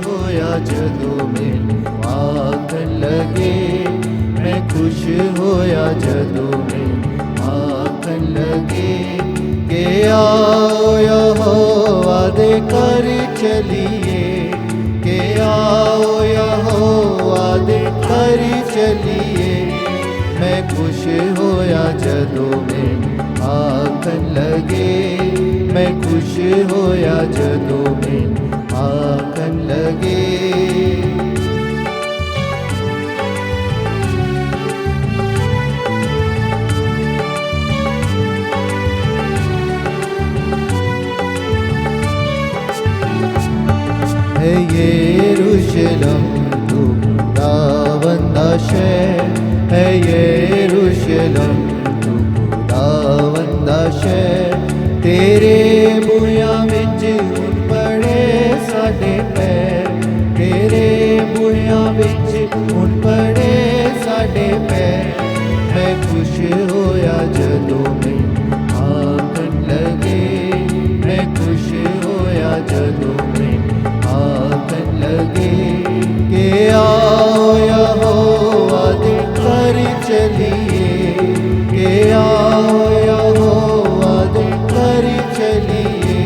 होया जदों मैनू आखन लगे, मैं खुश होया जदों मैनू आखन लगे कि आओ यहोवा दे घर चलिए, कि आओ यहोवा दे घर चलिए। मैं खुश होया जदों मैनू आखन लगे, मैं खुश होया जदों मैनू आखन लगे। है यरूशलेम तू खुदावंद दा शहर, है यरूशलेम तू खुदावंद दा शहर। तेरे बूहियां विच हुण पड़े साडे पैर, तेरे बूहियां विच हुण पड़े साडे पैर। मैं खुश होया जदों मैनू आखन लगे, मैं खुश होया जदों मैनू आखन लगे कि आओ यहोवा दे घर चलिए, कि आओ यहोवा दे घर चलिए।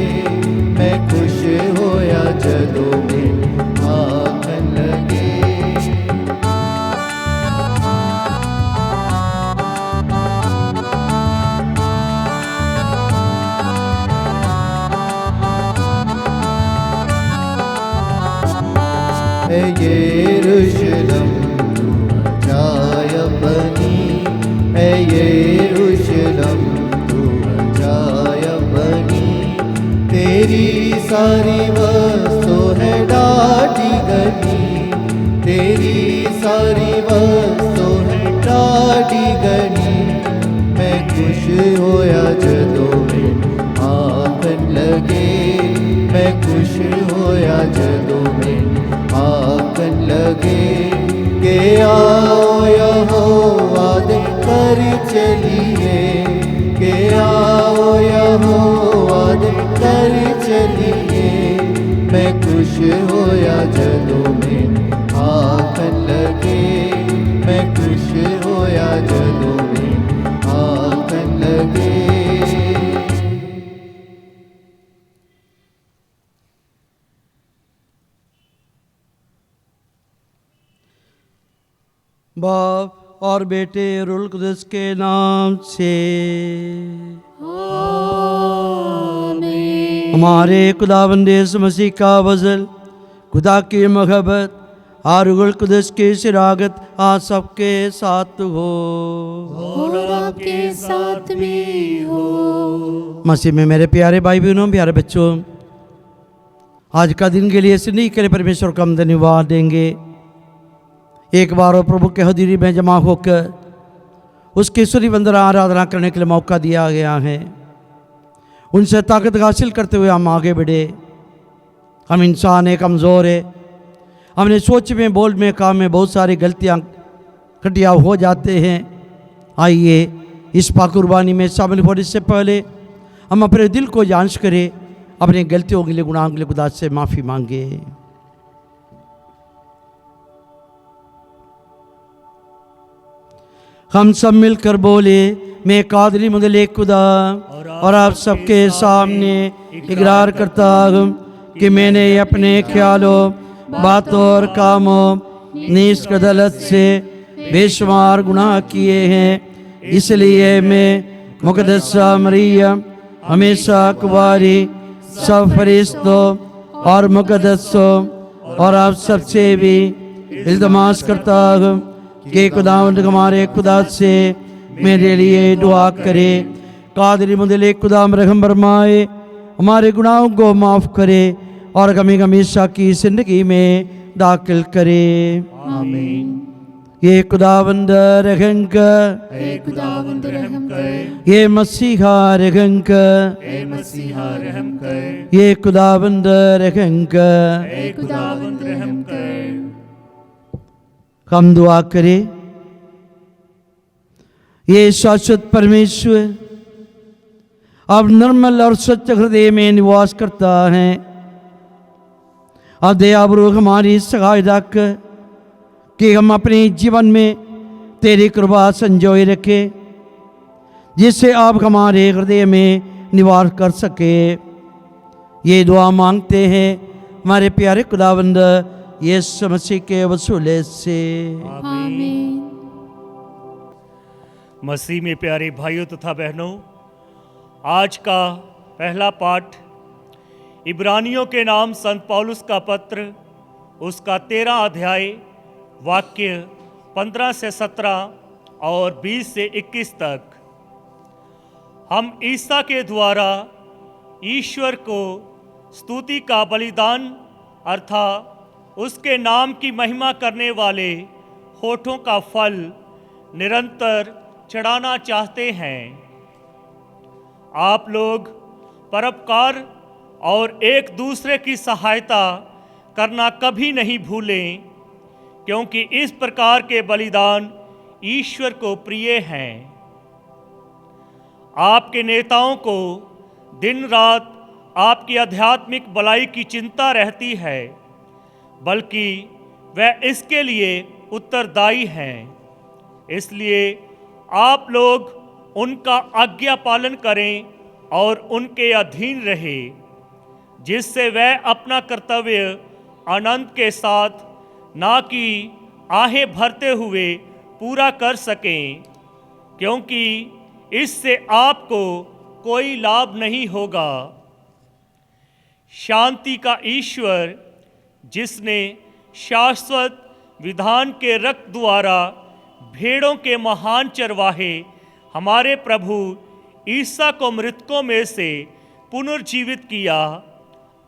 मैं खुश होया जदों मैनू आखन लगे। है यरूशलेम तू अजायब बनी, है यरूशलेम तू अजायब बनी। तेरी सारी वस्तु है डाढ़ी गनी, तेरी सारी वस्तु है डाढ़ी गनी। मैं खुश होया जदों मैनू आखन लगे, मैं खुश होया जदों मैनू आखन लगे कि आओ यहोवा दे घर चलिए, कि आओ यहोवा दे घर चलिए। मैं खुश होया जदों मैनू आखन लगे, मैं खुश होया जदों मैनू आखन लगे। बाप और बेटे रुल कुदस के नाम से आमीन। हमारे खुदावंद यीशु मसीह का वज़ल, खुदा की मोहब्बत और रुल कुदस की शराकत आज सबके साथ हो और आपके साथ भी हो। मसीह में मेरे प्यारे भाई बहनों, प्यारे बच्चों, आज का दिन के लिए इसलिए के लिए परमेश्वर को हम धन्यवाद देंगे। एक बार और प्रभु के हज़ूरी में जमा होकर उसकी स्तुति वंदना आराधना करने के लिए मौका दिया गया है। उनसे ताकत हासिल करते हुए हम आगे बढ़े। हम इंसान है, कमज़ोर है, हमने सोच में, बोल में, काम में बहुत सारी गलतियाँ घटिया हो जाते हैं। आइए इस पाक कुर्बानी में शामिल होने से पहले हम अपने दिल को जांच करें, अपनी गलतियों के लिए, गुनाहों के लिए खुदा से माफ़ी मांगे। हम सब मिलकर बोले, मैं कादरी मुदले खुदा और आप सबके सामने इकरार करता हूँ कि मैंने अपने ख्यालों, बातों और कामों, नीच गलत से बेशुमार गुनाह किए हैं। इसलिए मैं मुकद्दसा मरियम, हमेशा कुंवारी, सब फरिश्तों और मुकद्दसों और आप सबसे भी इल्तमास करता हूँ कि खुदावंद हमारे खुदा से मेरे लिए दुआ करे। कादरी मुदले खुदा रहम फरमाए, हमारे गुनाहों को माफ़ करे और हमें हमेशा की ज़िंदगी में दाखिल करे। आमीन। ये खुदावंद रहम कर, ए खुदावंद रहम कर, ये मसीहा रहम कर, ए मसीहा रहम कर, ये खुदावंद रहम कर। ए खुदावंद रहम कर। हम दुआ करें। ये शाश्वत परमेश्वर अब निर्मल और सच्चे हृदय में निवास करता है। अब दयावरू हमारी सहायता कर कि हम अपने जीवन में तेरी कृपा संजोए रखें, जिससे आप हमारे हृदय में निवास कर सके। ये दुआ मांगते हैं हमारे प्यारे खुदावंद यीशु मसीह के वसूले से। आमीन। मसीह में प्यारे भाइयों तथा बहनों, आज का पहला पाठ इब्रानियों के नाम संत पौलुस का पत्र, उसका 13 अध्याय वाक्य 15 से 17 और 20 से 21 तक। हम ईसा के द्वारा ईश्वर को स्तुति का बलिदान अर्थात उसके नाम की महिमा करने वाले होठों का फल निरंतर चढ़ाना चाहते हैं। आप लोग परोपकार और एक दूसरे की सहायता करना कभी नहीं भूलें, क्योंकि इस प्रकार के बलिदान ईश्वर को प्रिय हैं। आपके नेताओं को दिन रात आपकी आध्यात्मिक भलाई की चिंता रहती है, बल्कि वह इसके लिए उत्तरदायी हैं। इसलिए आप लोग उनका आज्ञा पालन करें और उनके अधीन रहे, जिससे वह अपना कर्तव्य आनंद के साथ, ना कि आहें भरते हुए पूरा कर सकें, क्योंकि इससे आपको कोई लाभ नहीं होगा। शांति का ईश्वर, जिसने शाश्वत विधान के रक्त द्वारा भेड़ों के महान चरवाहे हमारे प्रभु ईसा को मृतकों में से पुनर्जीवित किया,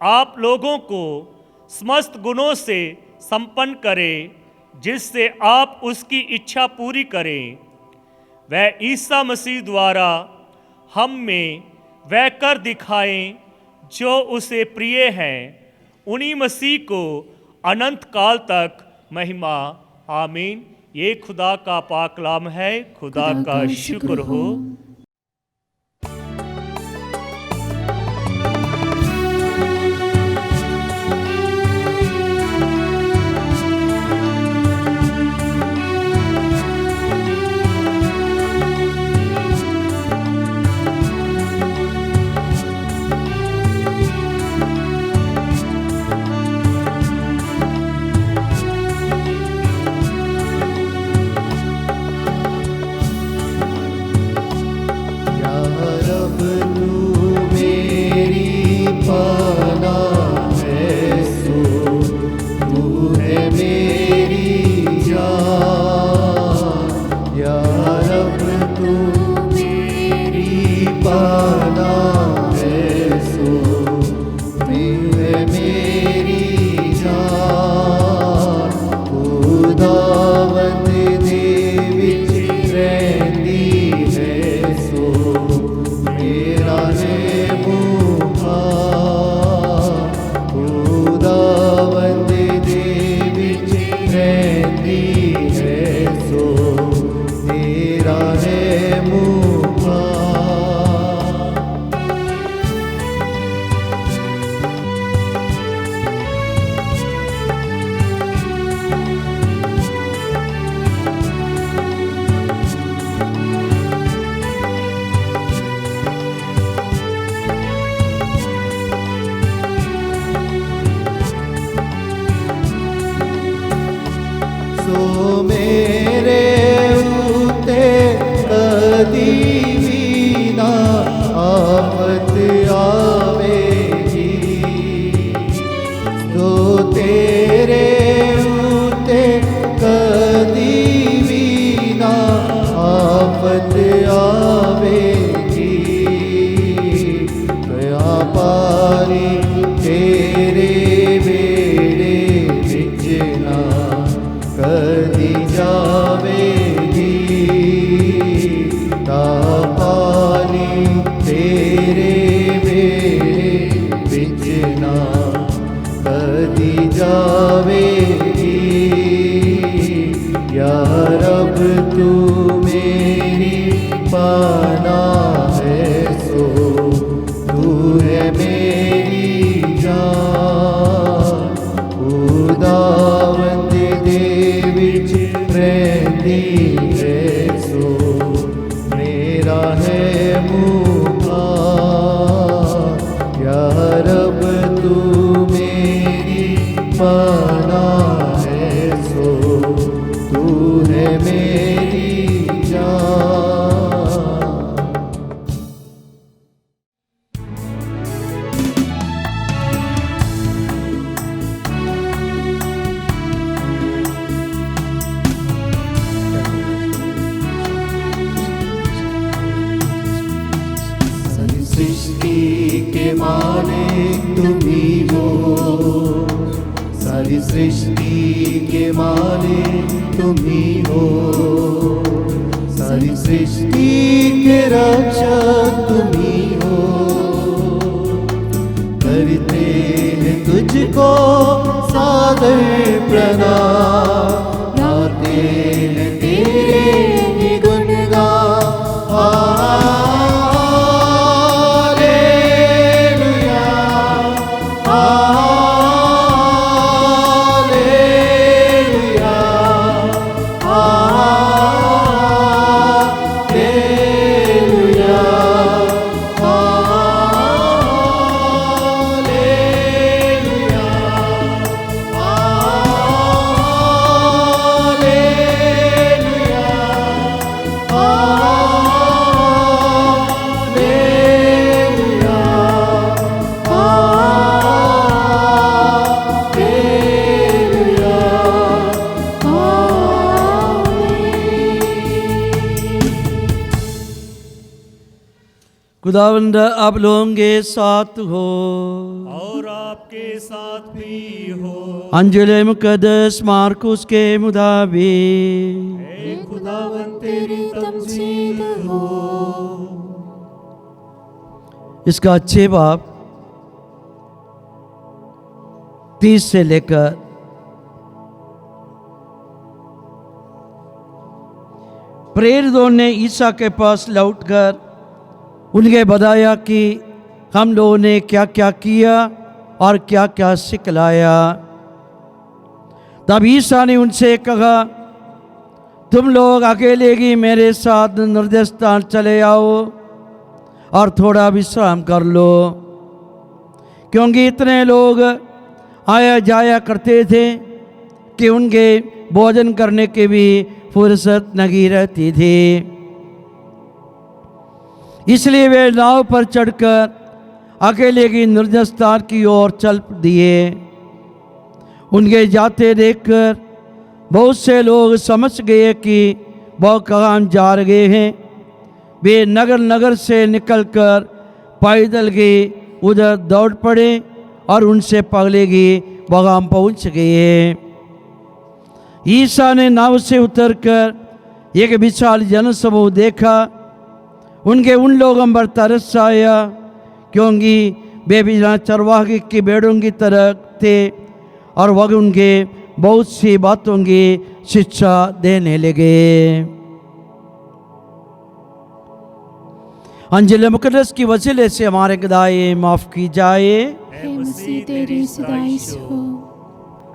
आप लोगों को समस्त गुणों से संपन्न करे, जिससे आप उसकी इच्छा पूरी करें। वह ईसा मसीह द्वारा हम में वह कर दिखाएं जो उसे प्रिय हैं। उन्हीं मसीह को अनंत काल तक महिमा। आमीन। ये खुदा का पाक कलाम है। खुदा का शुक्र हो। कदी जा खुदावंद दे विच रहंदी है सो मेरा है मुखार या रब तू मेरी पनाह है सो तू है मेरी जान। सारी सृष्टि के मालिक तुम ही हो, सारी सृष्टि के मालिक तुम ही हो, सारी सृष्टि के रक्षक तुम ही हो। करते हैं तुझको सादर प्रणाम, गाते हैं तेरे ही गुणगान। हालेलुया, हालेलुया, हालेलुया, हालेलुया, खुदावंद आप लोगों के साथ हो और आपके साथ भी हो। अंजिल मुकद्दस मार्कुस के मुताबिक हे खुदावन तेरी तमजीद हो। इसका 6 बाब 30 से लेकर 'प्रेरितों ने ईसा के पास लौटकर उनके बताया कि हम लोगों ने क्या क्या किया और क्या क्या सिखलाया। तब ईसा ने उनसे कहा, तुम लोग अकेले ही मेरे साथ निर्जन स्थान चले आओ और थोड़ा विश्राम कर लो, क्योंकि इतने लोग आया जाया करते थे कि उनके भोजन करने की भी फुर्सत नहीं रहती थी। इसलिए वे नाव पर चढ़कर अकेले की निर्जन स्थान की ओर चल दिए। उनके जाते देखकर बहुत से लोग समझ गए कि वह कहाँ जा रहे हैं। वे नगर नगर से निकलकर पैदल के उधर दौड़ पड़े और उनसे पगले की वहाँ पहुँच गए। ईसा ने नाव से उतरकर एक विशाल जनसमूह देखा। उनके उन लोगों पर तरस आया, क्योंकि वे बिना चरवाहे की भेड़ों की तरह थे और वह उनके बहुत सी बातों की शिक्षा देने लगे। अंजिल मुकद्दस की वसीले से हमारे गदाएं माफ़ की जाए। हे मसीह तेरी सदाई हो।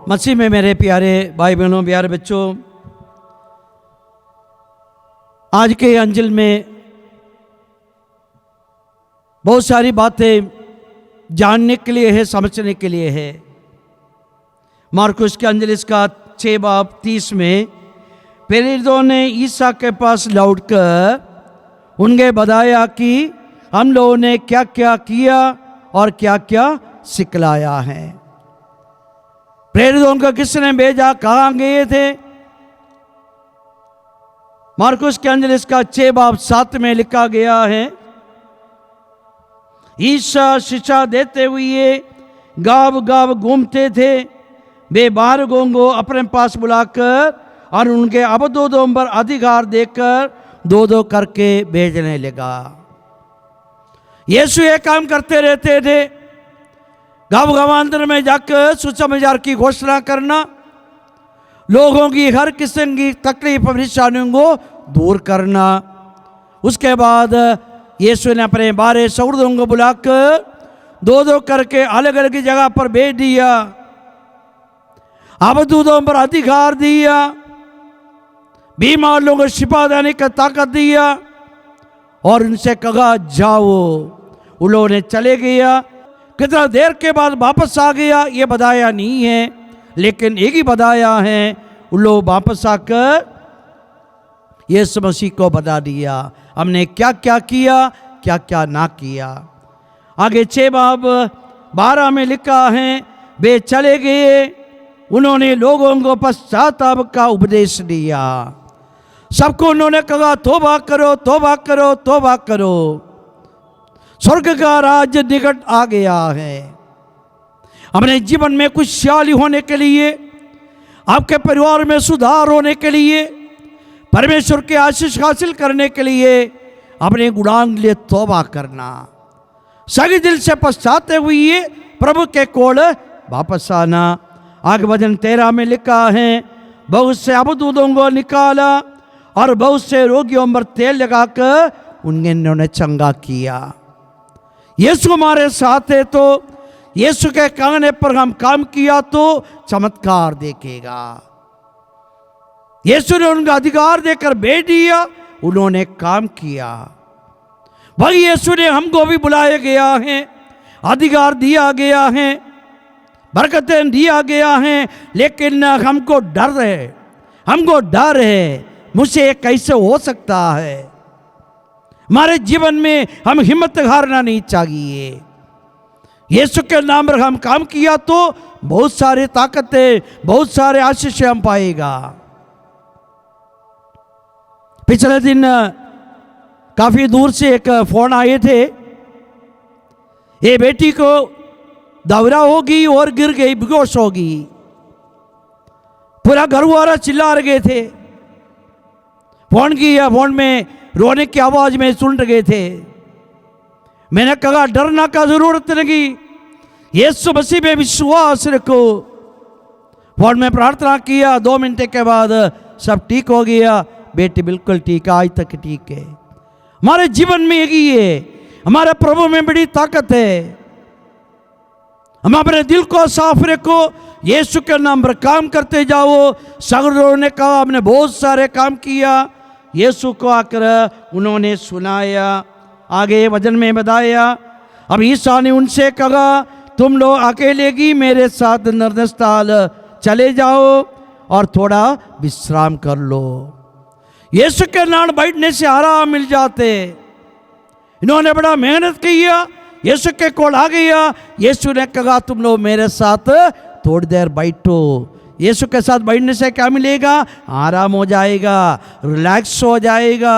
मसीह में मेरे प्यारे भाई बहनों, प्यारे बच्चों, आज के अंजिल में बहुत सारी बातें जानने के लिए है, समझने के लिए है। मार्कुस के अंजिल इसका 6 बाब 30 में प्रेरितों ने ईसा के पास लौटकर उनके बताया कि हम लोगों ने क्या क्या किया और क्या क्या सिखलाया है। प्रेरितों को किसने भेजा, कहाँ गए थे? मार्कुस के अंजिल इसका 6 बाब 7 में लिखा गया है, ईसा शिक्षा देते हुए गांव गांव घूमते थे। वे बारगों को अपने पास बुलाकर और उनके अबदोदों पर अधिकार देकर 2-2 करके भेजने लगा। यीशु ये काम करते रहते थे, गांव गांवांतर में जाकर सुसमाचार की घोषणा करना, लोगों की हर किस्म की तकलीफ परेशानियों को दूर करना। उसके बाद यीशु ने अपने 12 शगिर्दों को बुलाकर 2-2 करके अलग अलग जगह पर भेज दिया। अब दूतों पर अधिकार दिया, बीमार लोगों को शिफा देने का ताकत दिया और उनसे कहा जाओ। उन लोगों ने चले गया। कितना देर के बाद वापस आ गया ये बताया नहीं है, लेकिन एक ही बताया है, उन लोग वापस आकर यीशु मसीह को बता दिया हमने क्या क्या किया, क्या क्या ना किया। आगे 6 बाब 12 में लिखा है, वे चले गए, उन्होंने लोगों को पश्चाताप का उपदेश दिया। सबको उन्होंने कहा तौबा करो, तौबा करो, तौबा करो, स्वर्ग का राज्य निकट आ गया है। अपने जीवन में खुशहाली होने के लिए, आपके परिवार में सुधार होने के लिए, परमेश्वर के आशीष हासिल करने के लिए अपने गुणान लिए तौबा करना, सही दिल से पछताते हुए प्रभु के कोल वापस आना। आगे वचन 13 में लिखा है, बहुत से अबदूतों को निकाला और बहुत से रोगियों पर तेल लगाकर उन्होंने चंगा किया। यीशु हमारे साथ है तो यीशु के कहने पर हम काम किया तो चमत्कार देखेगा। यीशु ने उनका अधिकार देकर भेज दिया, उन्होंने काम किया। वही यीशु ने हमको भी बुलाया गया है, अधिकार दिया गया है, बरकतें दिया गया है, लेकिन हमको डर है, हमको डर है, मुझसे ये कैसे हो सकता है। हमारे जीवन में हम हिम्मत हारना नहीं चाहिए। यीशु के नाम पर हम काम किया तो बहुत सारे ताकतें, बहुत सारे आशीष हम पाएगा। पिछले दिन काफी दूर से एक फोन आए थे, ये बेटी को दौरा होगी और गिर गई, बेहोश होगी। पूरा घर वाला चिल्ला रहे थे, फोन किया, फोन में रोने की आवाज में सुन रहे थे। मैंने कहा डरना का जरूरत नहीं, यीशु मसीह में विश्वास रखो। फोन में प्रार्थना किया, 2 मिनट के बाद सब ठीक हो गया, बेटी बिल्कुल ठीक, आज तक ठीक है। हमारे जीवन में यही है, हमारे प्रभु में बड़ी ताकत है। हम अपने दिल को साफ रखो, यीशु के नाम पर काम करते जाओ। सगरों ने कहा हमने बहुत सारे काम किया, यीशु को आकर उन्होंने सुनाया। आगे वचन में बताया, अब ईसा ने उनसे कहा तुम लोग अकेले ही मेरे साथ नरस्थान चले जाओ और थोड़ा विश्राम कर लो। यीशु के नाम बैठने से आराम मिल जाते। इन्होंने बड़ा मेहनत किया, यीशु के कोल आ गया। यीशु ने कहा तुम लोग मेरे साथ थोड़ी देर बैठो। यीशु के साथ बैठने से क्या मिलेगा? आराम हो जाएगा, रिलैक्स हो जाएगा,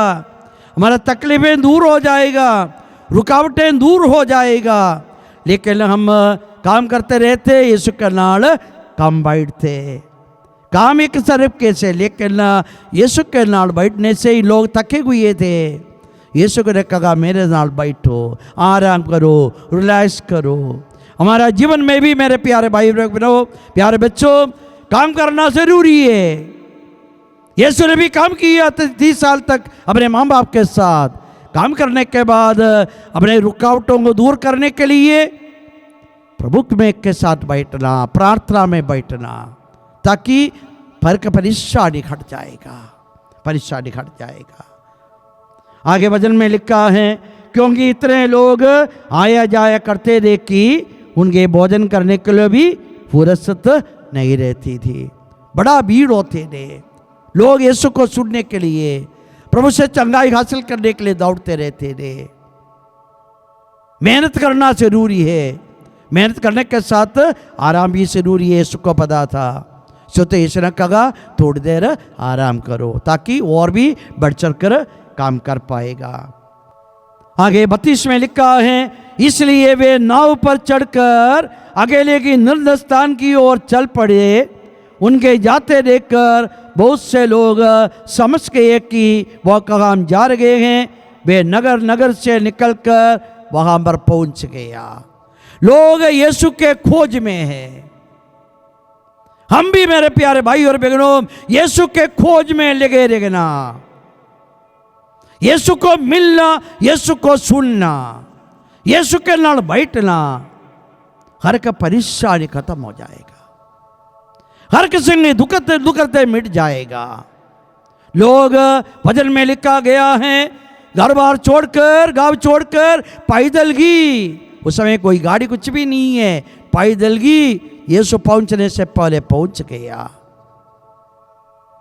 हमारा तकलीफें दूर हो जाएगा, रुकावटें दूर हो जाएगा। लेकिन हम काम करते रहते, यीशु के नाल कम बैठते, काम एक तरफ कैसे, लेकिन यीशु के नाल बैठने से ही लोग थके हुए थे। यीशु ने कहा मेरे नाल बैठो, आराम करो, रिलैक्स करो। हमारा जीवन में भी मेरे प्यारे भाई बहनों, प्यारे बच्चों, काम करना जरूरी है। यीशु ने भी काम किया 30 साल तक अपने माँ बाप के साथ। काम करने के बाद अपने रुकावटों को दूर करने के लिए प्रभु में के साथ बैठना, प्रार्थना में बैठना, ताकि परेशानी हट जाएगा, परेशानी हट जाएगा। आगे वचन में लिखा है क्योंकि इतने लोग आया जाया करते थे कि उनके भोजन करने के लिए भी फुर्सत नहीं रहती थी। बड़ा भीड़ होते थे, लोग यीशु को सुनने के लिए, प्रभु से चंगाई हासिल करने के लिए दौड़ते रहते थे। मेहनत करना जरूरी है, मेहनत करने के साथ आराम भी जरूरी है। यीशु को पता था, सो तो यीशु ने कहा थोड़ी देर आराम करो, ताकि और भी बढ़ चढ़ कर काम कर पाएगा। आगे 32 में लिखा है इसलिए वे नाव पर चढ़कर अकेले की निर्जन स्थान की ओर चल पड़े। उनके जाते देखकर बहुत से लोग समझ गए कि वह कहाँ जा रहे हैं। वे नगर नगर से निकलकर वहां पर पहुंच गया। लोग यीशु के खोज में हैं। हम भी मेरे प्यारे भाई और बहनों यीशु के खोज में लगे रहना, यीशु को मिलना, यीशु को सुनना, यीशु के नाल बैठना, हर का परेशानी खत्म हो जाएगा। हर किसी ने दुखते दुखते मिट जाएगा। लोग वचन में लिखा गया है, घर बार छोड़कर, गांव छोड़कर पैदल ही, उस समय कोई गाड़ी कुछ भी नहीं है, पैदल ही यीशु पहुंचने से पहले पहुंच गया।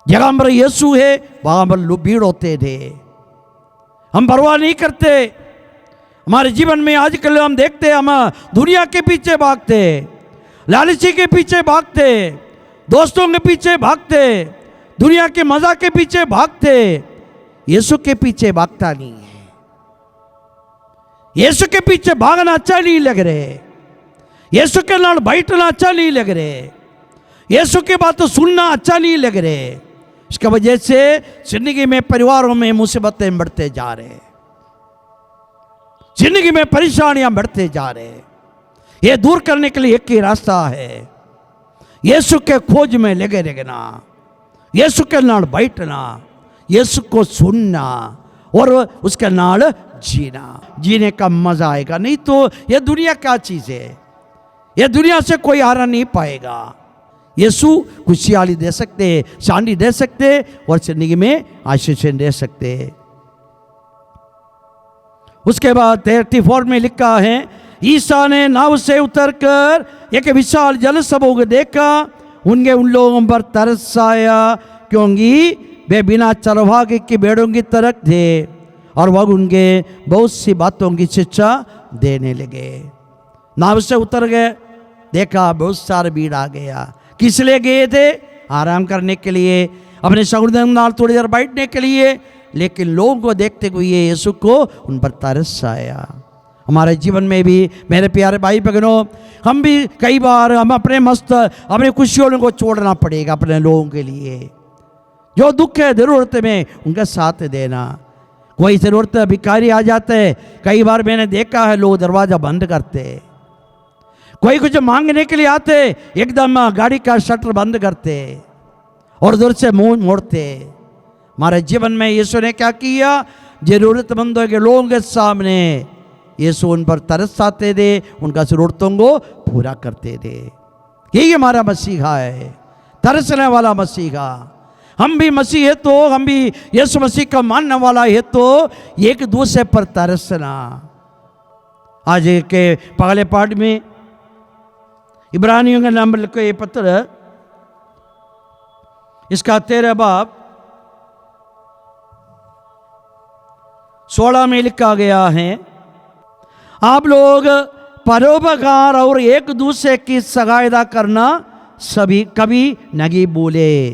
जगह पर यीशु है वहां पर लोग भीड़ होते थे। हम परवाह नहीं करते। हमारे जीवन में आजकल हम देखते, हम दुनिया के पीछे भागते, लालची के पीछे भागते, दोस्तों के पीछे भागते, दुनिया के मजा के पीछे भागते, यीशु के पीछे भागता नहीं है। यीशु के पीछे भागना अच्छा नहीं लग रहे, यीशु के नाल बैठना अच्छा नहीं लग रहे, यीशु की बात तो सुनना अच्छा नहीं लग रहे। इसकी वजह से जिंदगी में, परिवारों में मुसीबतें बढ़ते जा रहे, जिंदगी में परेशानियां बढ़ते जा रहे। ये दूर करने के लिए एक ही रास्ता है, यीशु के खोज में लगे रहना, यीशु के नाल बैठना, यीशु को सुनना और उसके नाल जीना। जीने का मजा आएगा। नहीं तो ये दुनिया क्या चीज है, ये दुनिया से कोई हारा नहीं पाएगा। यीशु खुशहाली दे सकते, शांति दे सकते और जिंदगी में आशीष दे सकते। उसके बाद 34 में लिखा है, ईसा ने नाव से उतरकर एक विशाल जल समूह को देखा, उन लोगों पर तरस आया, क्योंकि वे बिना चरवाहे की भेड़ों की तरह थे और वह उनके बहुत सी बातों की शिक्षा देने लगे। नाव से उतर गए, देखा बहुत सारे भीड़ आ गया। किस लिए गए थे? आराम करने के लिए, अपने समुद्र नाल थोड़ी देर बैठने के लिए। लेकिन लोगों को देखते हुए यीशु को उन पर तरस आया। हमारे जीवन में भी मेरे प्यारे भाई बहनों, हम भी कई बार हम अपने मस्त, अपने खुशियों को छोड़ना पड़ेगा अपने लोगों के लिए। जो दुख है, जरूरत में उनका साथ देना। कोई जरूरत भिखारी आ जाते, कई बार मैंने देखा है लोग दरवाजा बंद करते। कोई कुछ मांगने के लिए आते, एकदम गाड़ी का शटर बंद करते और दूर से मुंह मोड़ते। हमारे जीवन में यीशु ने क्या किया? जरूरतमंदों के लोगों के सामने यीशु उन पर तरस आते थे, उनका जरूरतों को पूरा करते थे। यही हमारा मसीहा है, तरसने वाला मसीहा। हम भी मसीह है तो, हम भी यीशु मसीह का मानने वाला है तो एक दूसरे पर तरसना। आज के पहले पाठ में इब्रानियों का नाम लिखो ये पत्र, इसका 13 बाब 16 में लिखा गया है, आप लोग परोपकार और एक दूसरे की सहायता करना सभी कभी नहीं भूले।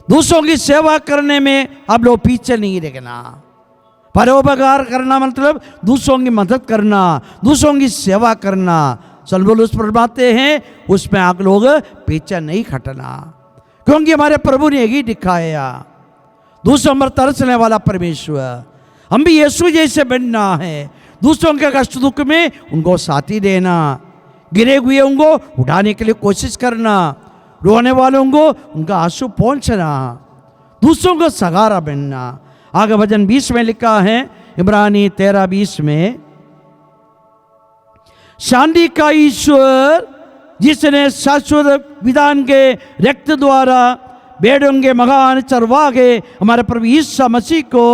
दूसरों की सेवा करने में आप लोग पीछे नहीं रखना। परोपकार करना मतलब दूसरों की मदद करना, दूसरों की सेवा करना। सलबुलुस फरमाते हैं उसमें आप लोग पीछे नहीं हटना, क्योंकि हमारे प्रभु ने यही दिखाया, दूसरों पर तरसने वाला परमेश्वर। हम भी यीशु जैसे बनना है, दूसरों के कष्ट दुख में उनको साथी देना, गिरे हुए उनको उठाने के लिए कोशिश करना, रोने वालों को उनका आंसू पहुंचना, दूसरों को सहारा बनना। आगे वचन 20 में लिखा है, इब्रानी 13:20 में, शांति का ईश्वर जिसने शाश्वत विधान के रक्त द्वारा भेड़ों के महान चरवाहे हमारे प्रभु यीशु मसीह को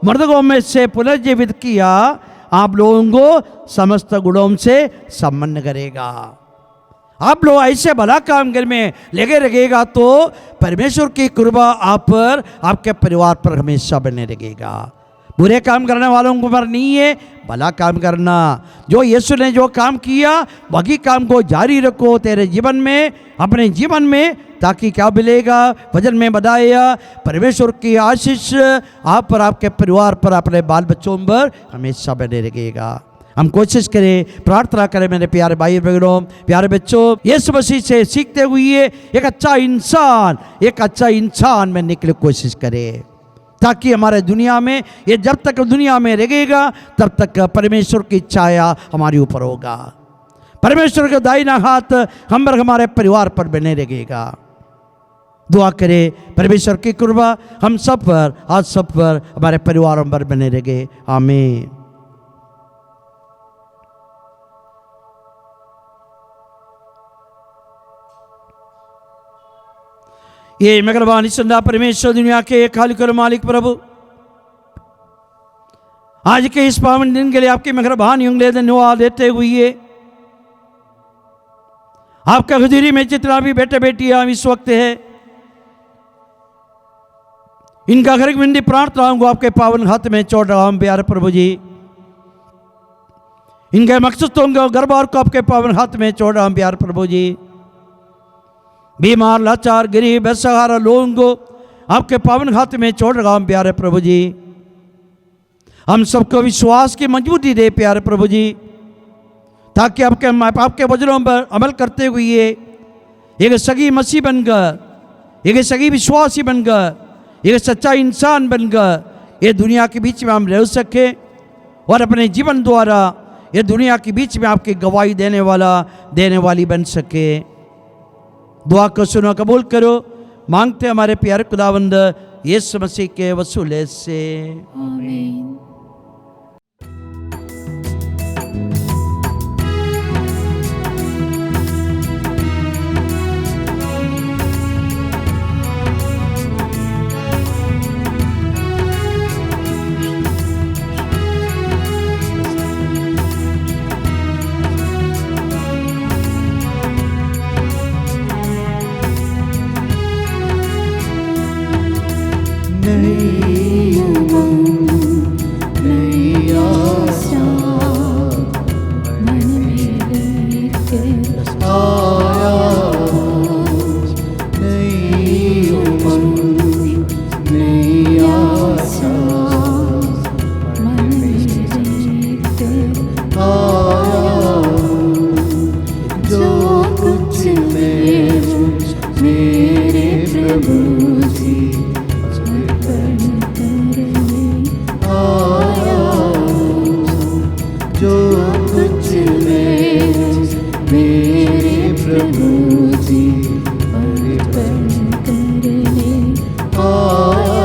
मर्दों में से पुनर्जीवित किया, आप लोगों को समस्त गुणों से संपन्न करेगा। आप लोग ऐसे भला काम करने में लगे रहेगा तो परमेश्वर की कृपा आप पर, आपके परिवार पर हमेशा बने रहेगा। बुरे काम करने वालों को पर नहीं है, भला काम करना। जो यीशु ने जो काम किया वही काम को जारी रखो तेरे जीवन में, अपने जीवन में, ताकि क्या मिलेगा? वचन में बताया, परमेश्वर की आशीष आप पर, आपके परिवार पर, अपने बाल बच्चों पर हमेशा बने रहेगा। हम कोशिश करें, प्रार्थना करें मेरे प्यारे भाई बहनों, प्यारे बच्चों, यीशु मसीह से सीखते हुए एक अच्छा इंसान बनने के लिए कोशिश करें, ताकि हमारे दुनिया में, ये जब तक दुनिया में रहेगा तब तक परमेश्वर की छाया हमारे ऊपर होगा, परमेश्वर का दाहिना हाथ हम पर, हमारे परिवार पर बने रहेगा। दुआ करें, परमेश्वर की कृपा हम सब पर, आज सब पर, हमारे परिवारों पर बने रहे। आमीन। ये मेहरबानी सल्ला परमेश्वर दुनिया के खालिक और मालिक प्रभु, आज के इस पावन दिन के लिए आपकी मेहरबानी उंगली धन्यवाद देते हुए आपका हुजूरी में जितना भी बेटे बेटियां इस वक्त है, इनका घर विंदी प्रार्थनाओं को आपके पावन हाथ में छोड़ रहा हूं प्यारे प्रभु जी। इनके मकसदों को घर बार को आपके पावन हाथ में छोड़ रहा हूं प्यारे प्रभु जी। बीमार लाचार गरीब बेसहारा लोगों को आपके पावन हाथ में छोड़ रहा हूं प्यारे प्रभु जी। हम सबको विश्वास की मजबूती दे प्यारे प्रभु जी, ताकि आपके वचनों पर अमल करते हुए एक सगी मसीह बनकर, एक सगी विश्वासी बनकर, एक सच्चा इंसान बनकर ये दुनिया के बीच में हम रह सके और अपने जीवन द्वारा ये दुनिया के बीच में आपकी गवाही देने वाली बन सके। दुआ को सुनो, कबूल करो, मांगते हमारे प्यारे खुदावंद यीशु मसीह के वसूले से, आमीन। नई उमंग नई आशा मन में लेकर आया, नई उमंग नई आशा मन में लेकर आया, जो कुछ मेरे प्रभु जी आया, जो कुछ मेरे प्रभु जी अर्पण करने आया।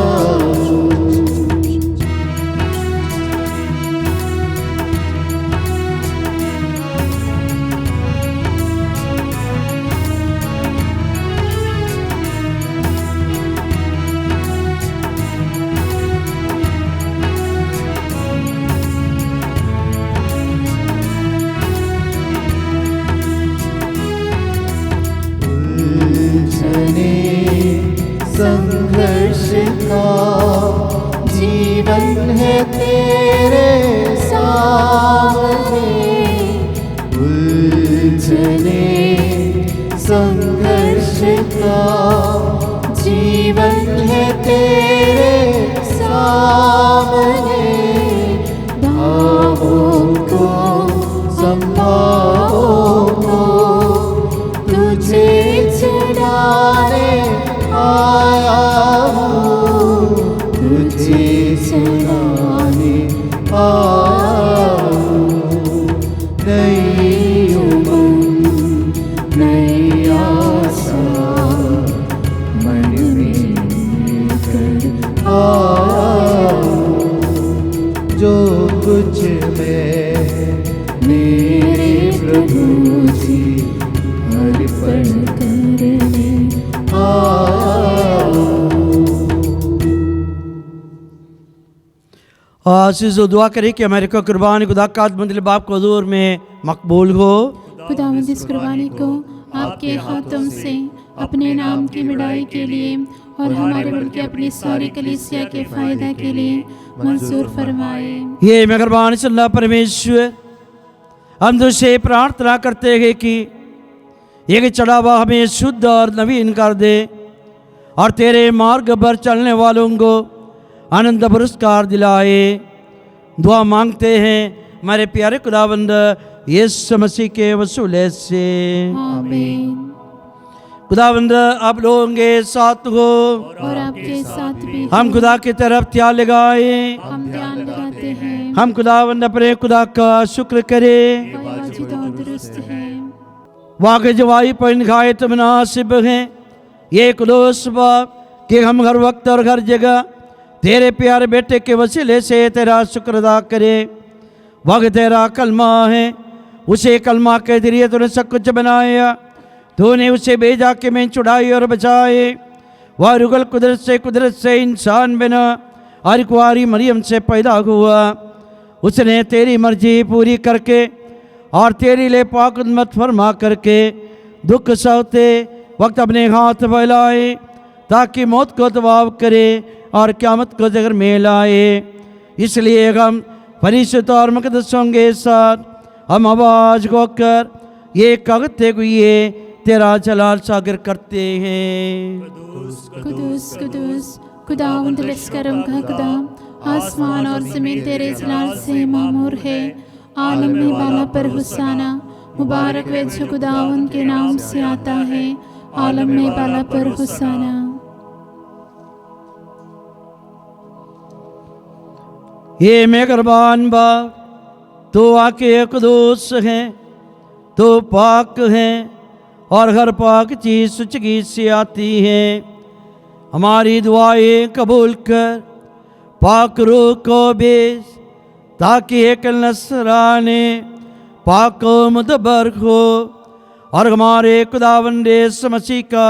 संघर्ष का जीवन है तेरे सामने, उलझने संघर्ष का जीवन है तेरे सामने, भावों को संभावों को तुझे चढ़ाने आया हूँ, तुझे चढ़ाने आया हूँ। नई उमंग नई आशा मन में लेकर आया हूँ, जो कुछ मेरे प्रभु जी अर्पण करने आशीष दुआ करें कि हमारे को कुर्बानी खुदा का मतलब बाप को हजूर में मकबूल हो। खुदावंद इस कुर्बानी को आपके हाथों से अपने नाम की बढ़ाई के लिए और हमारे बल्कि अपनी सारी कलीसिया के फायदा के लिए मंजूर फरमाए। ये मेहरबान अल्लाह परमेश्वर, हम तुझसे प्रार्थना करते हैं कि ये चढ़ावा हमें शुद्ध और नवीन कर दे और तेरे मार्ग पर चलने वालों को आनंद पुरस्कार दिलाए। दुआ मांगते हैं हमारे प्यारे खुदावंद यीशु मसीह के वसूले से, आमीन। खुदावंद आप लोगों के साथ हो और आपके साथ भी हम खुदा की तरफ ध्यान लगाए, हम ध्यान लगाते हैं। हम खुदावंद अपने खुदा का शुक्र करें। वाजिद और दुरुस्त है। वाक़ई जवाई पर निहायत मुनासिब हैं ये खुदोस बाप कि हम हर वक्त और हर जगह तेरे प्यारे बेटे के वसीले से तेरा शुक्र अदा करें। वक्त तेरा कलमा है, उसे कलमा के जरिए तूने सब कुछ बनाया, तूने उसे भेजा कि मैं छुड़ाई और बचाए। वह रुगल कुदरत से इंसान बना और कुंवारी मरियम से पैदा हुआ। उसने तेरी मर्जी पूरी करके और तेरे लिए पाक मत फरमा करके दुख सहते वक्त अपने हाथ फैलाए ताकि मौत को तबाह करे और क़यामत को ज़हर में लाए। इसलिए हम फरिश्तों और मुक़द्दसों के साथ हम आवाज़ होकर ये कहते हुए तेरा जलाल सागर करते हैं। कुदूस कुदूस खुदावंद लश्करों का खुदा, आसमान और ज़मीन तेरे जलाल से मामूर है। आलम में बाला पर हुस्साना, मुबारक वे जो खुदावंद के नाम से आता है। आलम में बाला पर हुस्साना। ये मेहरबान बाप, तो आके कुदूस है, तो पाक है और हर पाक चीज़ सुचगी से आती है। हमारी दुआएं कबूल कर, पाक रूह को भेज ताकि एक नसराने पाक मुदब्बर हो और हमारे खुदावंद यीशु मसीह का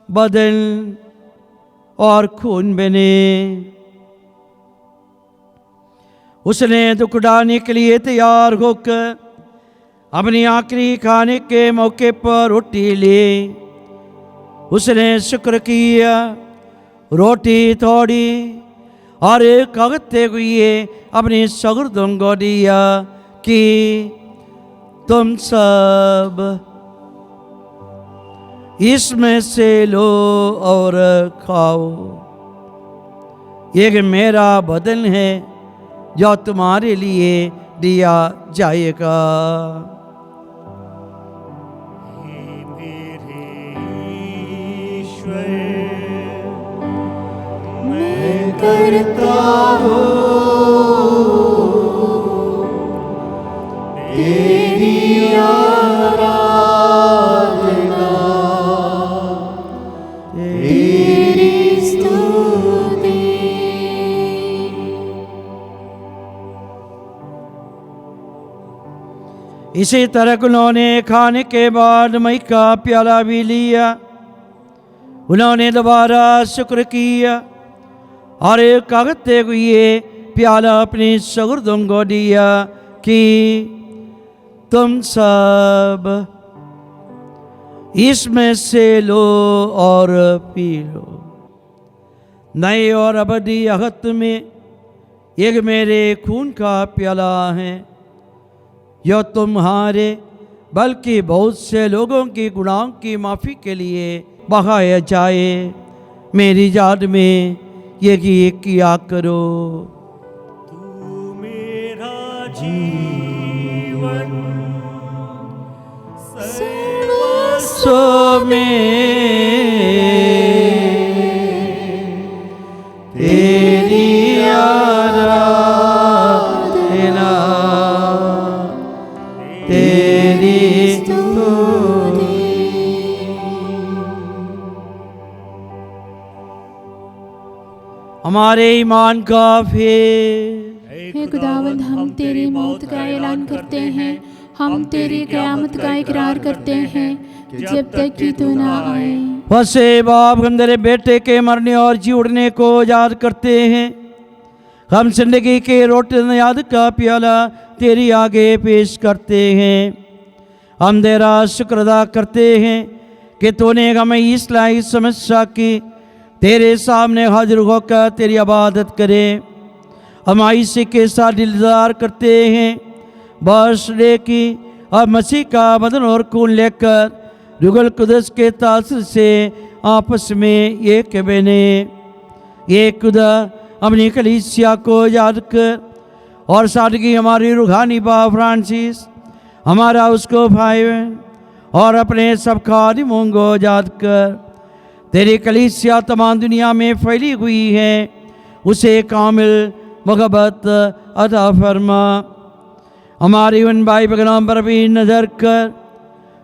बदन और खून बने। उसने दुख उठाने के लिए तैयार होकर अपनी आखिरी खाने के मौके पर रोटी ली। उसने शुक्र किया, रोटी तोड़ी और कहते हुए अपने शागिर्दों को दिया कि तुम सब इसमें से लो और खाओ। ये मेरा बदन है जो तुम्हारे लिए दिया जाएगा। मैं करता हूँ तेरी आराधना, तेरी स्तुति। इसी तरह उन्होंने खाने के बाद मई का प्याला भी लिया। उन्होंने दोबारा शुक्र किया और कहते हुए प्याला अपने शागिर्दों को दिया कि तुम सब इसमें से लो और पी लो। नए और अबदी अहद में एक मेरे खून का प्याला है जो तुम्हारे बल्कि बहुत से लोगों की गुनाहों की माफ़ी के लिए बहाया जाए। मेरी याद में ये किया करो। तू मेरा जीवन सर्वस्व में तेरी आराधना, तेरी हमारे ईमान का फिर हे खुदावंद, हम तेरी मौत का ऐलान करते हैं, हम तेरी क़यामत का इकरार करते हैं जब तक कि तू ना आए। वैसे बाप हम तेरे बेटे के मरने और जी उड़ने को याद करते हैं। हम जिंदगी के रोटी याद का प्याला तेरी आगे पेश करते हैं। हम तेरा शुक्र अदा करते हैं कि तूने हमें इस लायक समस्या की तेरे सामने हाजिर होकर तेरी इबादत करें। हम इसी के साथ दिलदार करते हैं बर्थडे की और मसीह का बदन और खून लेकर रुगल कुदस के तासर से आपस में एक बने। ये खुदा अपनी कलीसिया को याद कर और सादगी हमारी रूहानी बाप फ्रांसिस, हमारा उसको भाई और अपने सब खादिमों को याद कर। तेरी कलीसिया तमाम दुनिया में फैली हुई है, उसे कामिल मोहब्बत अता फरमा। हमारी उन भाई बहनों पर भी नज़र कर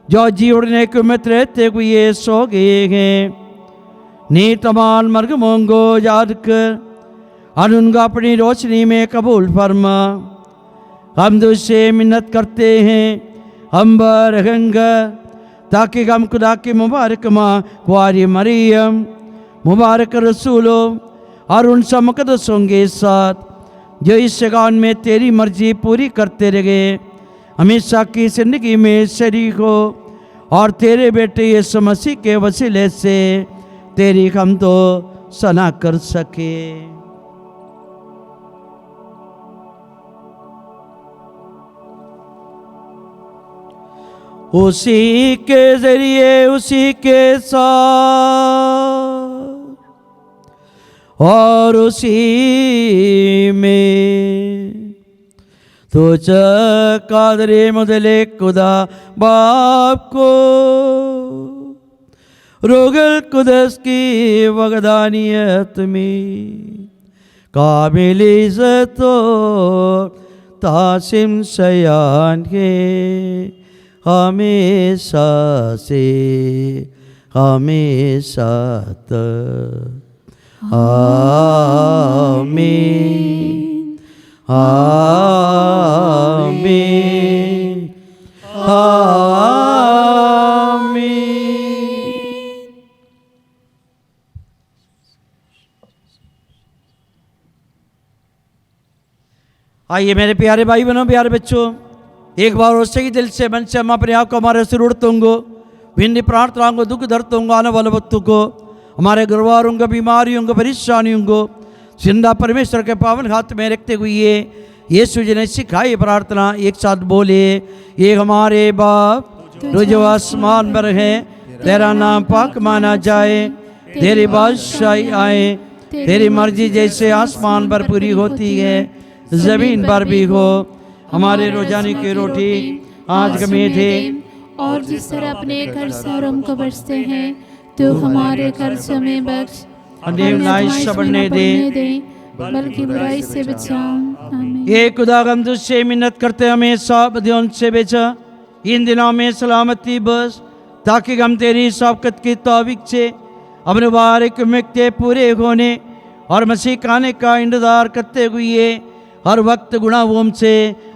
जो जी उड़ने के उम्मीद रहते हुए सो गए हैं। नीतमान मरगमों को याद कर और उनका अपनी रोशनी में कबूल फरमा। हम तुझसे मिन्नत करते हैं, हम रहेंगे ताकि हम खुदा की मुबारक माँ कुंवारी मरियम, मुबारक रसूलों और उन सब मुकद्दसों के साथ जो इस जगह में तेरी मर्जी पूरी करते रहे, हमेशा की जिंदगी में शरीक हो और तेरे बेटे यीशु मसीह के वसीले से तेरी हम तो सना कर सके। उसी के जरिए उसी के साथ और उसी में तुझ कादरे मुदले खुदा बाप को रोगल कुदस की वगदानियत में काबिल इज़्ज़तो तासिम सयान के हमेशा से हमेशा तक। आमीन आमीन आमीन। आइए मेरे प्यारे भाई बहनों, प्यारे बच्चों, एक बार और सही दिल से मन से हम अपने आप को हमारे सिर उड़तोंगो भिन्न प्रार्थनाओं को दुख दर्दों आने वाले वक्तों को हमारे गुरुवारों को बीमारियों को परेशानियों को जिंदा परमेश्वर के पावन हाथ में रखते हुए यीशु जी ने सिखाई प्रार्थना एक साथ बोले। ये हमारे बाप जो आसमान पर है, तेरा नाम पाक माना जाए, तेरी बादशाही आए, तेरी मर्जी जैसे आसमान पर पूरी होती है जमीन पर भी हो। हमारे रोजानी की रोटी आज हमें दे, और जिस तरह अपने कर्ज को बख्शते हैं तो हमारे कर्ज में बख्श, हमें नाइश बढ़ने दे, बल्कि बुराई से बचा। आमीन। ये खुदा हम तुझसे मिन्नत करते हमें सब बदियों से बचा, इन दिनों में सलामती बस, ताकि हम तेरी शौकत की तौफीक से अपने मुबारक मक्ते पूरे होने और मसीह आने का इंतजार करते हुए हर वक्त गुनाहों से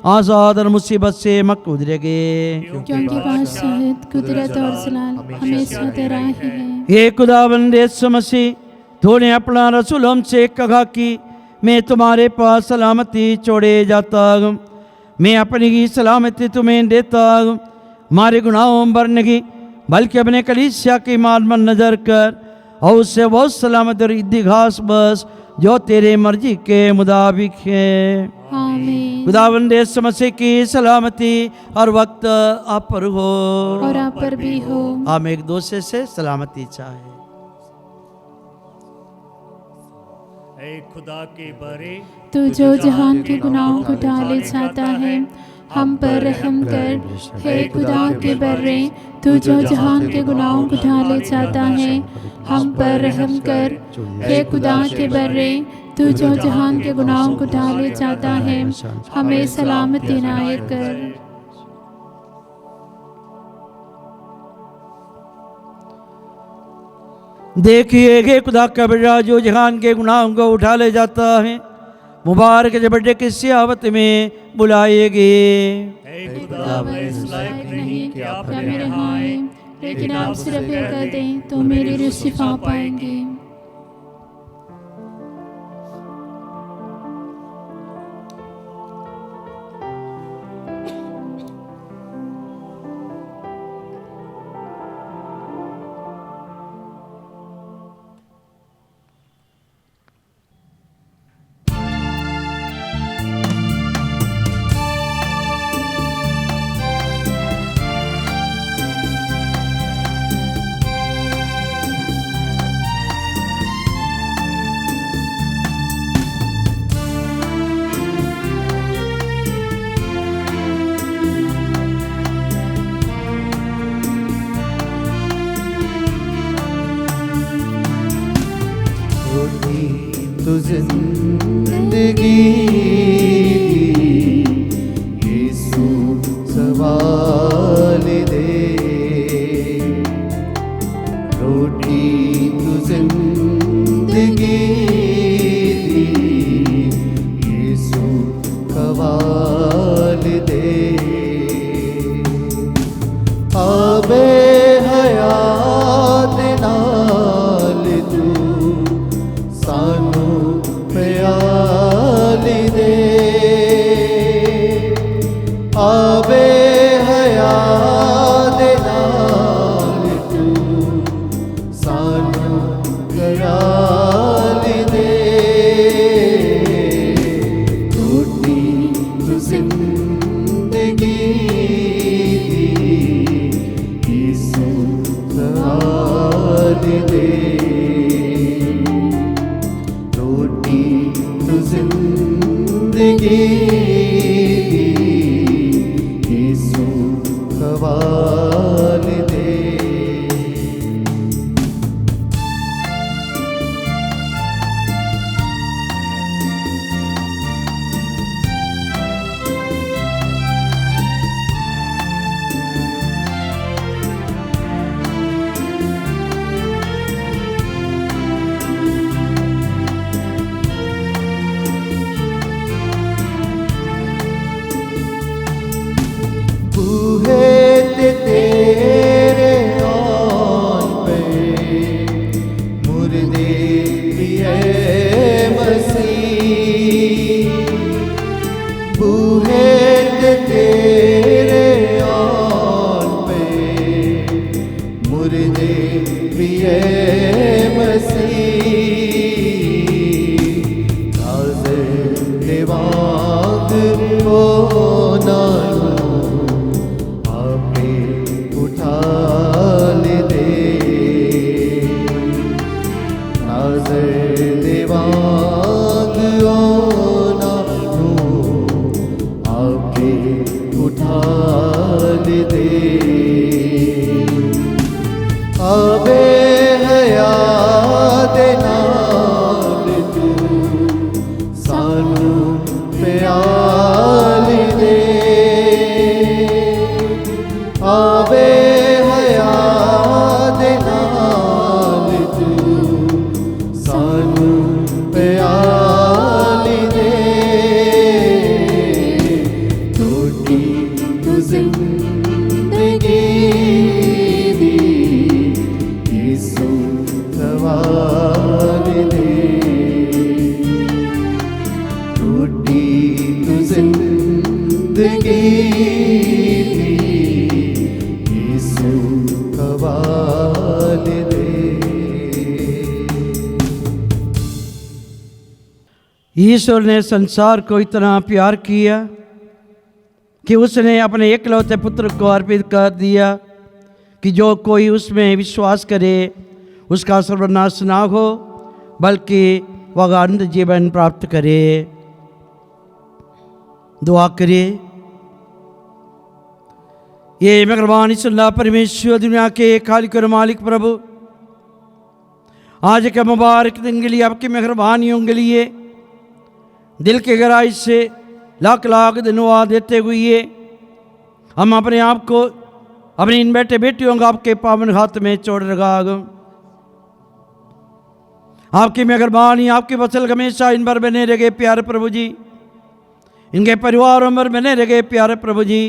आज़ाद और मुसीबत से महफूज रहे। क्योंकि बादशाहत, कुदरत और जलाल हमेशा तेरा ही है। ये खुदावंद यीशु मसीह, तूने अपना रसूल हमसे कहा कि मैं तुम्हारे पास सलामती छोड़े जाता हूँ, मैं अपनी ही सलामती तुम्हें देता हूँ। हमारे गुनाहों पर नहीं बल्कि अपने कलीसिया की माल पर नजर कर और उससे बहुत सलामत और इतिहास बस जो तेरे मर्जी के मुताबिक है। आमीन। खुदावंद यीशु मसीह की सलामती हर वक्त आप पर हो और आप पर भी हो। हम एक दूसरे से सलामती चाहे। ऐ खुदा के बरे, तू जो जहान के गुनाहों को टाले जाता है, हम पर रहम कर। हे खुदा के बर्रे, तू जो जहान के गुनाहों को टाले जाता है, हम पर रहम कर। हे खुदा के बर्रे, तू जो जहान के गुनाहों को टाले जाता है, हमें सलामती इनायत कर। देखिए हे खुदा का बेटा जो जहान के गुनाहों को उठा ले जाता है, मुबारक के बड़े की सियावत में बुलाएगी। ऐ खुदा मैं इस लायक नहीं कि आप क्या मेरे यहाँ आए, लेकिन आप सिर्फ ये कर दें तो मेरी रूह शिफा पाएंगे। तो जिंदगी यीशु सवाल दे, रोटी तो जिंदगी यीशु सवाल दे। आबे हयात नाल तू जिंदगी यीशु हवाले दे। बूहे तेरे आन पे मुर्दे भी है मसीह। बूहे तेरे आन पे मुर्दे भी है मसीह। नाज़र देवांग हो ना अबे हयात नाल तू सानू प्याल दे। अबे हयात नाल तू सानू प्याल दे। टूटी तू जिंदगी हवाले दे। टूटी तू जिंदगी यीशु हवाले दे। ईश्वर ने संसार को इतना प्यार किया कि उसने अपने एकलौते पुत्र को अर्पित कर दिया कि जो कोई उसमें विश्वास करे उसका सर्वनाश ना हो बल्कि वह अनंत जीवन प्राप्त करे। दुआ करिए। ये मेहरबान अल्लाह परमेश्वर दुनिया के खालिक और मालिक प्रभु, आज के मुबारक दिन के लिए आपकी मेहरबानियों के लिए दिल के गहराई से लाख लाख धन्यवाद देते हुए हम अपने आप को अपने इन बेटे बेटियों को आपके पावन हाथ में छोड़ रखा। आपकी मेहरबानी आपके वसल हमेशा इन पर बने रहे प्यारे प्रभु जी, इनके परिवारों पर बने रहे प्यारे प्रभु जी।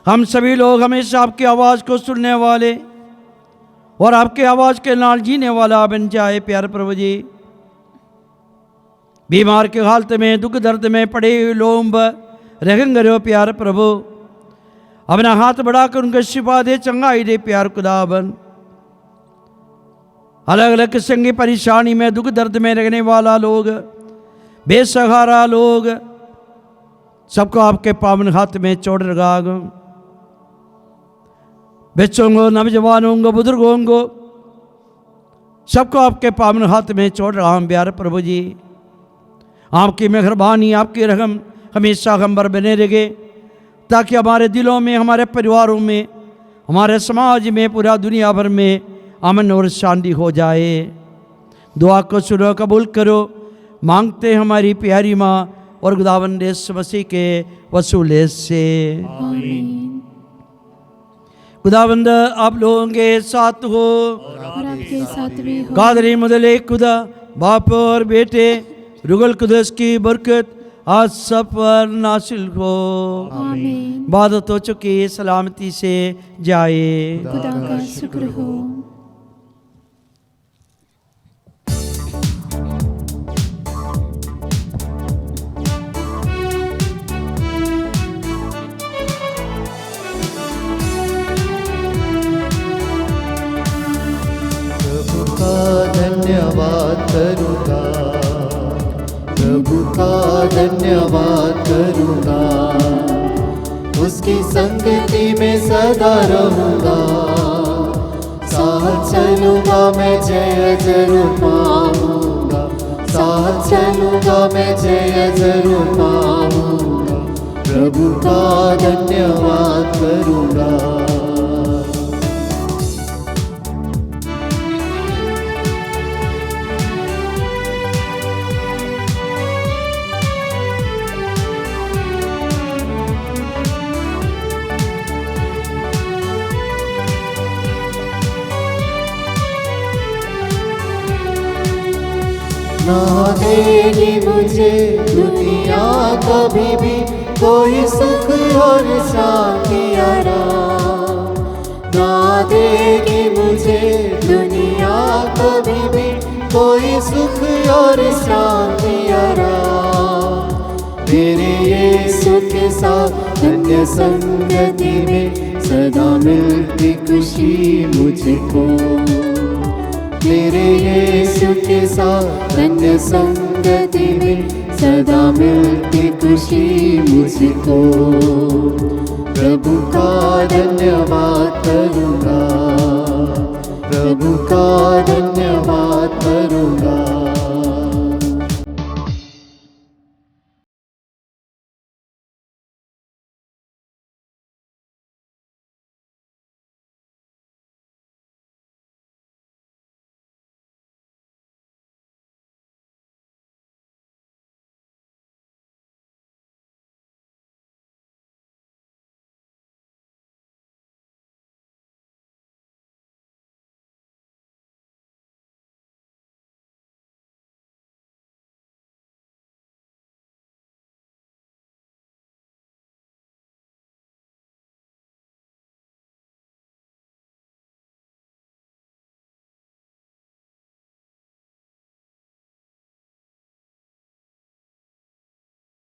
हम सभी लोग हमेशा आपकी आवाज़ को सुनने वाले और आपकी आवाज़ के नाल जीने वाला बन जाए प्यारे प्रभु जी। बीमार के हालत में दुख दर्द में पड़े हुए लोग रहेंगे रहो प्यारे प्रभु, अपना हाथ बढ़ाकर उनको शिफा दे, चंगाई दे प्यार खुदाबन। अलग अलग किस्म की परेशानी में दुख दर्द में रहने वाला लोग, बेसहारा लोग, सबको आपके पावन हाथ में छोड़ रखा। बच्चों को, नौजवानों को, बुजुर्गों को, सबको आपके पावन हाथ में छोड़ रहा हूँ प्यारे प्रभु जी। आपकी मेहरबानी आपकी रहम हमेशा हम पर बने रहे ताकि हमारे दिलों में, हमारे परिवारों में, हमारे समाज में, पूरा दुनिया भर में अमन और शांति हो जाए। दुआ को सुनो, कबूल करो, मांगते हमारी प्यारी माँ और खुदावंद यीशु मसीह के वसूले से। आमीन। खुदावंद आप लोगों के साथ हो और आपके साथ भी हो। कादरी मुदले खुदा बाप और बेटे रुगल कुदस की बरकत आज सब पर नासिल हो। आमीन। इबादत हो चुकी सलामती से जाए। खुदा का शुक्र हो। प्रभु का धन्यवाद करूँगा, प्रभु का धन्यवाद करूँगा, उसकी संगति में सदा रहूँगा। साथ चलूँगा मैं जय जरूर पाऊँगा, साथ साथ चलूंगा मैं जय जरूर पाऊंगा, प्रभु का धन्यवाद करूंगा। ना देगी मुझे दुनिया कभी भी कोई सुख और शांति आराम, ना देगी मुझे दुनिया कभी भी कोई सुख और शांति आराम। मेरे यीशु के साथ अन्य संगति में सदा मिलती खुशी मुझको, मेरे यीशु के साथ अन्य संगति में सदा मिलती खुशी मुझको। प्रभु का धन्यवाद करूंगा, प्रभु का धन्यवाद करूंगा।